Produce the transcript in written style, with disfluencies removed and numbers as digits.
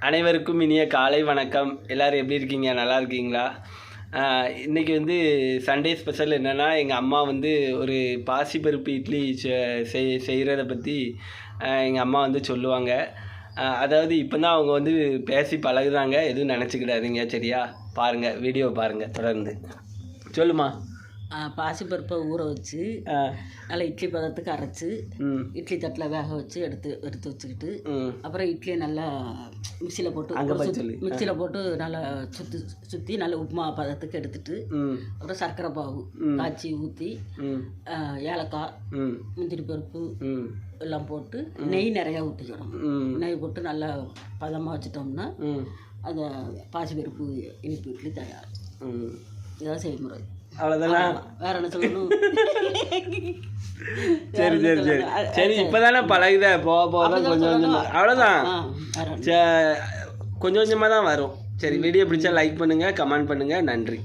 அனைவருக்கும் இனிய காலை வணக்கம். எல்லோரும் எப்படி இருக்கீங்க? நல்லா இருக்கீங்களா? இன்றைக்கி வந்து சண்டே ஸ்பெஷல் என்னென்னா, எங்கள் அம்மா வந்து ஒரு பாசிப்பருப்பு இட்லி செய்கிறத பற்றி எங்கள் அம்மா வந்து சொல்லுவாங்க. அதாவது இப்போ தான் அவங்க வந்து பேசி பழகுறாங்க, எதுவும் நினச்சிக்கிடாதீங்க சரியா? பாருங்கள், வீடியோ பாருங்கள் தொடர்ந்து. சொல்லுமா. பாசிப்பருப்பை ஊற வச்சு நல்லா இட்லி பதத்துக்கு அரைச்சி இட்லி தட்டில் வேக வச்சு எடுத்து வச்சுக்கிட்டு அப்புறம் இட்லியை நல்லா மிக்சியில் போட்டு நல்லா சுற்றி நல்லா உப்புமா பதத்துக்கு எடுத்துட்டு அப்புறம் சர்க்கரை பாகு காய்ச்சி ஊற்றி ஏலக்காய் முந்திரி பருப்பு எல்லாம் போட்டு நெய் நிறையா ஊற்றிக்கிறோம். நெய் போட்டு நல்லா பதமாக வச்சுட்டோம்னா அந்த பாசிப்பருப்பு இனிப்பு இட்லி தயார். இதான் செய்முறை. அவ்வளோதானா? வேற என்ன சொல்லணும்? சரி சரி சரி சரி. இப்போ தானே பழகுத, போக போக தான் கொஞ்சம் கொஞ்சமாக. அவ்வளோதான், கொஞ்சம் கொஞ்சமாக தான் வரும். சரி, வீடியோ பிடிச்சா லைக் பண்ணுங்கள், கமெண்ட் பண்ணுங்கள். நன்றி.